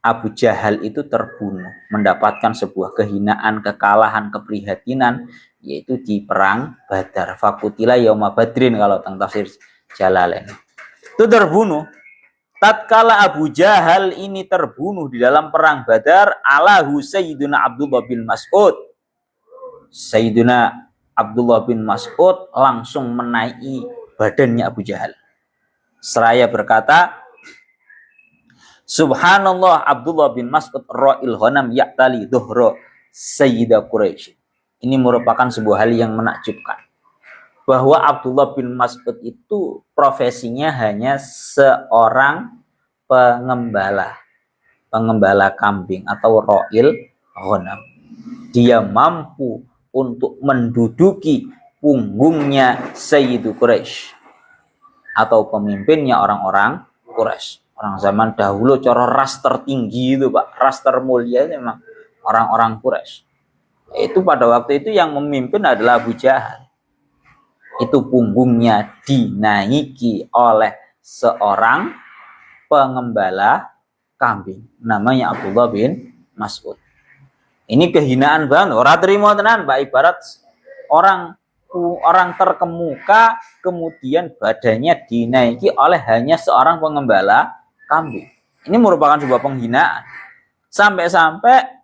Abu Jahal itu terbunuh, mendapatkan sebuah kehinaan, kekalahan, keprihatinan, yaitu di perang Badar. Fakutila yauma badrin kalau tentang tafsir Jalalain. Itu terbunuh. Tatkala Abu Jahal ini terbunuh di dalam perang Badar, alahu Sayyiduna Abdullah bin Mas'ud. Sayyiduna Abdullah bin Mas'ud langsung menaiki badannya Abu Jahal. Seraya berkata, Subhanallah Abdullah bin Mas'ud ra'il ghanam ya'tali dhuhra Sayyidah Quraisy. Ini merupakan sebuah hal yang menakjubkan. Bahwa Abdullah bin Mas'ud itu profesinya hanya seorang pengembala kambing atau ra'il ghanam. Dia mampu untuk menduduki punggungnya Sayyidu Quraisy atau pemimpinnya orang-orang Quraisy. Orang zaman dahulu cara ras tertinggi itu Pak, ras termulia itu memang orang-orang Quraisy. Itu pada waktu itu yang memimpin adalah Abu Jahal. Itu punggungnya dinaiki oleh seorang pengembala kambing namanya Abdullah bin Mas'ud. Ini kehinaan banget, orang terima tenan Pak, ibarat orang terkemuka kemudian badannya dinaiki oleh hanya seorang pengembala kambing. Ini merupakan sebuah penghinaan. Sampai-sampai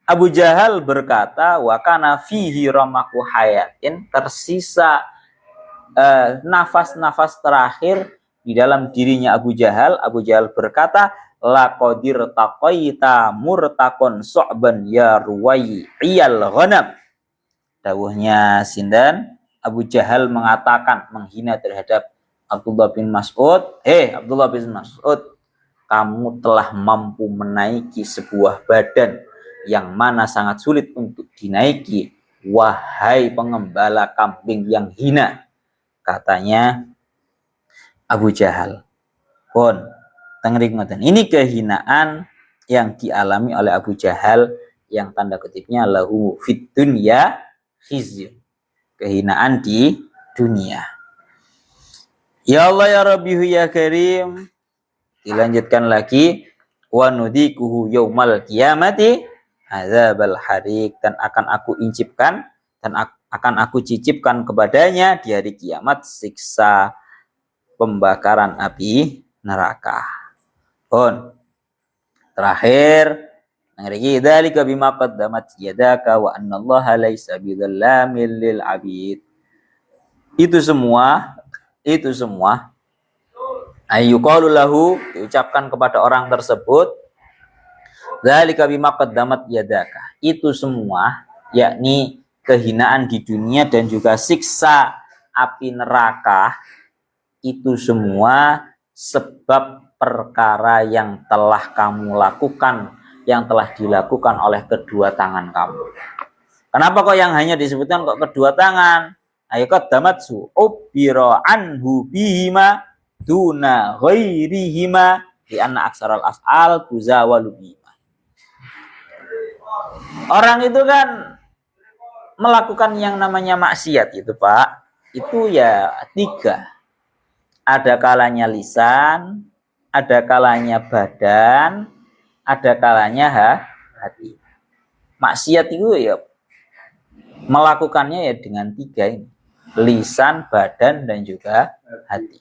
Abu Jahal berkata, wa kana fihi ramaku hayatin, tersisa nafas-nafas terakhir di dalam dirinya Abu Jahal. Abu Jahal berkata, laqadir taqaita murtaqon su'ban ya ruwai iyal ghanam. Dawuhnya sindan, Abu Jahal mengatakan menghina terhadap Abdullah bin Mas'ud, Abdullah bin Mas'ud, kamu telah mampu menaiki sebuah badan yang mana sangat sulit untuk dinaiki, wahai pengembala kambing yang hina, katanya Abu Jahal. Pun ini kehinaan yang dialami oleh Abu Jahal yang tanda kutipnya lahu fid dunya khizyun, kehinaan di dunia. Ya Allah ya Rabbihu ya Karim. Dilanjutkan lagi, wa nudikuhu yaumal qiyamati azabal harik, dan akan aku incipkan dan akan aku cicipkan kepadanya di hari kiamat siksa pembakaran api neraka. Pun terakhir ngriki dzalika bima qaddamat yadaka wa annallaha laisa bidzalamil lil abid. Itu semua ayyuqalu lahu, diucapkan kepada orang tersebut, dzalika bima qaddamat yadaka. Itu semua yakni kehinaan di dunia dan juga siksa api neraka, itu semua sebab perkara yang telah kamu lakukan, yang telah dilakukan oleh kedua tangan kamu. Kenapa kok yang hanya disebutkan kok kedua tangan? Ayo qaddamatsu ubira anhu bihima duna ghairihima di anna aksaral af'al tuzawalu bihima. Orang itu kan melakukan yang namanya maksiat itu, Pak. Itu ya tiga. Ada kalanya lisan, ada kalanya badan, ada kalanya hati. Maksiat itu ya melakukannya ya dengan tiga ini. Lisan, badan, dan juga hati.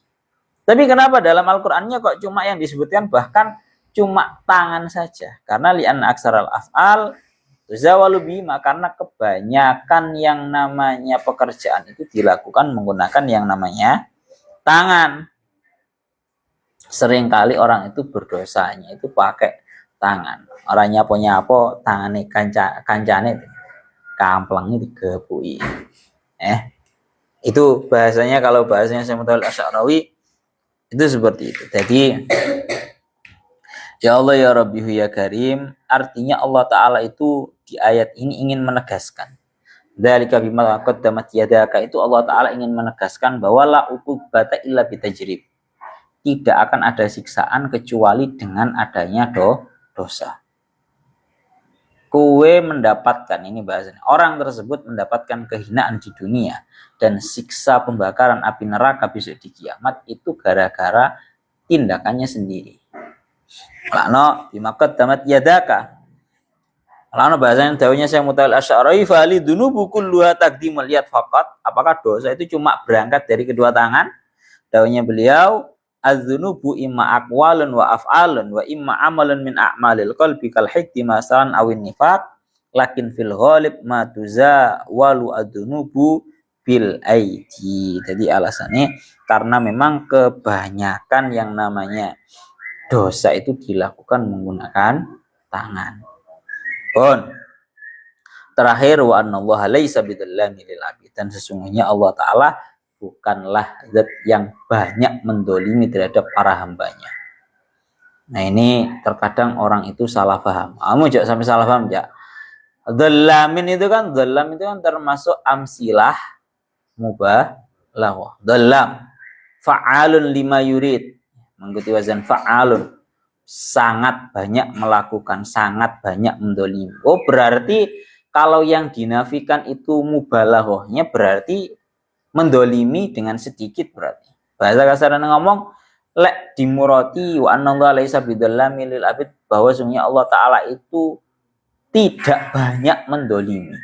Tapi kenapa dalam Al-Qur'annya kok cuma yang disebutkan bahkan cuma tangan saja? Karena li'an aksaral af'al tuzawalu bima, karena kebanyakan yang namanya pekerjaan itu dilakukan menggunakan yang namanya tangan. Seringkali orang itu berdosanya itu pakai tangan. Orangnya punya apa? Tangannya kancane kampleng itu digepui. Itu bahasanya, kalau bahasanya Syekh Mutawalli Asy'arawi itu seperti itu. Jadi ya Allah ya Rabbihu ya Karim, artinya Allah Ta'ala itu di ayat ini ingin menegaskan. Dzalika bima qaddamat yadaka, itu Allah Ta'ala ingin menegaskan bahwa la uqubata illa bitajrib. Tidak akan ada siksaan kecuali dengan adanya dosa. Kowe mendapatkan, ini bahasanya, orang tersebut mendapatkan kehinaan di dunia dan siksa pembakaran api neraka besok di kiamat itu gara-gara tindakannya sendiri. Lano bima qaddamat yadaka. Lano bahasanya dawuhnya Syekh Mutawalli Asy'arawi fali dunubu kulluha taqdimul yad faqat. Apakah dosa itu cuma berangkat dari kedua tangan? Dawuhnya beliau, az-dzunubu imma aqwalun wa af'alun wa imma amalun min a'malil qalbi kal hikti masalan awin nifaq, lakin fil ghalib ma tuzawalu ad-dzunubu bil aidi. Jadi alasannya karena memang kebanyakan yang namanya dosa itu dilakukan menggunakan tangan. Pun terakhir wa annallaha laisa bidzallamil lil abid, dan sesungguhnya Allah Ta'ala bukanlah zat yang banyak mendolimi terhadap para hambanya. Nah ini terkadang orang itu salah paham. Kamu jangan sampai salah paham ya. Dhallamin itu kan, dhallam itu kan termasuk amsilah mubalagah. Dhallam fa'alun lima yurid, mengikuti wazan fa'alun, sangat banyak melakukan, sangat banyak mendolimi. Oh berarti kalau yang dinafikan itu mubalaghahnya berarti mendolimi dengan sedikit, berarti bahasa kasarnya ngomong lek dimurati wa annallaha laisa bidzallamil lil abid, bahwa sungguhnya Allah Ta'ala itu tidak banyak mendolimi,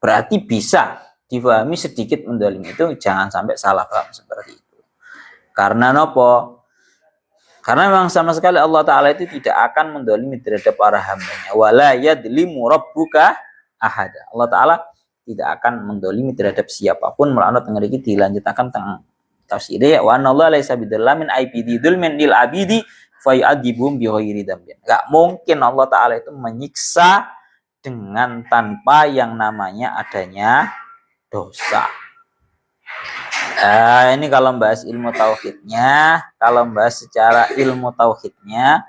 berarti bisa difahami sedikit mendolimi. Itu jangan sampai salah paham seperti itu. Karena nopo? Karena memang sama sekali Allah Ta'ala itu tidak akan mendolimi terhadap para hambanya. Wala yadlimu rabbuka ahada. Allah Ta'ala tidak akan mendolimi terhadap siapapun. Melanut ngeriki dilanjutkan tentang tafsirnya wa anallahu laisa bidzallamin aibidi dzulmin lil abidi fayu'adzibum bi ghairi dzambin. Enggak mungkin Allah Ta'ala itu menyiksa dengan tanpa yang namanya adanya dosa. Ini kalau membahas ilmu tauhidnya, kalau membahas secara ilmu tauhidnya,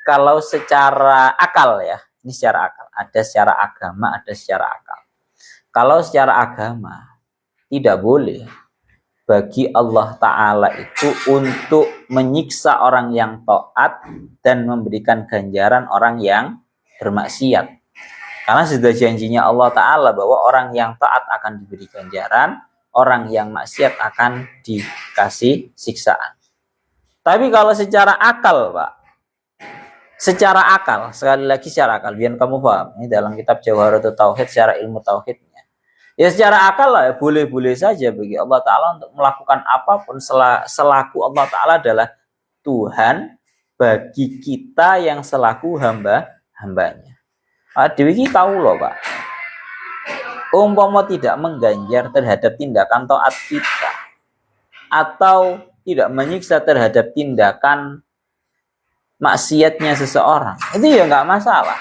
kalau secara akal ya, ini secara akal, ada secara agama, ada secara akal. Kalau secara agama tidak boleh bagi Allah Ta'ala itu untuk menyiksa orang yang taat dan memberikan ganjaran orang yang bermaksiat. Karena sudah janjinya Allah Ta'ala bahwa orang yang taat akan diberi ganjaran, orang yang maksiat akan dikasih siksaan. Tapi kalau secara akal, Pak, secara akal, sekali lagi secara akal, biar kamu paham, ini dalam kitab Jawharatut Tauhid secara ilmu tauhidnya. Ya secara akal lah, boleh-boleh saja bagi Allah Ta'ala untuk melakukan apapun selaku Allah Ta'ala adalah Tuhan bagi kita yang selaku hambanya. Dewi ini tahu loh Pak, umpama tidak mengganjar terhadap tindakan taat kita atau tidak menyiksa terhadap tindakan maksiatnya seseorang, itu ya nggak masalah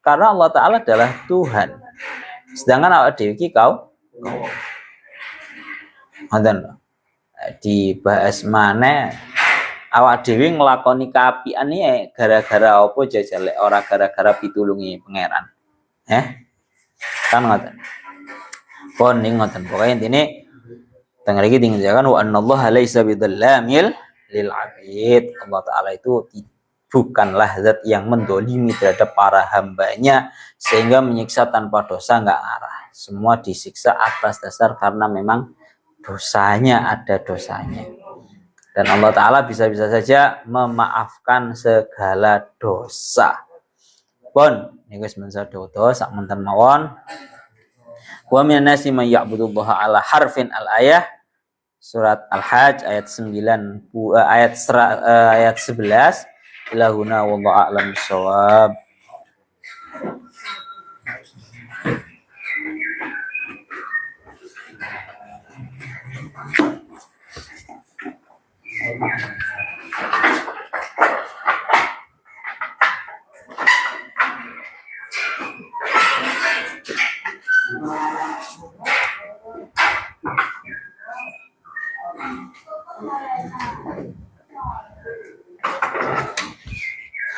karena Allah Ta'ala adalah Tuhan. Sedangkan awak dewi kau dibahas mana awak dewi ngelakoni keapian ini gara-gara apa jajal ora gara-gara pitulungi pangeran kan ngoten pon ning ngoten pokoke intine teng mriki diingatkan wa anallaha laisa bidzallamil lil abid. Allah Ta'ala itu bukanlah zat yang mendolimi terhadap para hambanya sehingga menyiksa tanpa dosa, nggak arah. Semua disiksa atas dasar karena memang dosanya ada dosanya. Dan Allah Ta'ala bisa-bisa saja memaafkan segala dosa. Pun, ini guys mensa dodo sak menten mawon. Wa minan nasi may ya'budullaha ala harfin al-ayah. Surat Al-Hajj ayat 9 ayat 11. Ilahuna wallahu a'lam bissawab.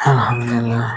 Alhamdulillah.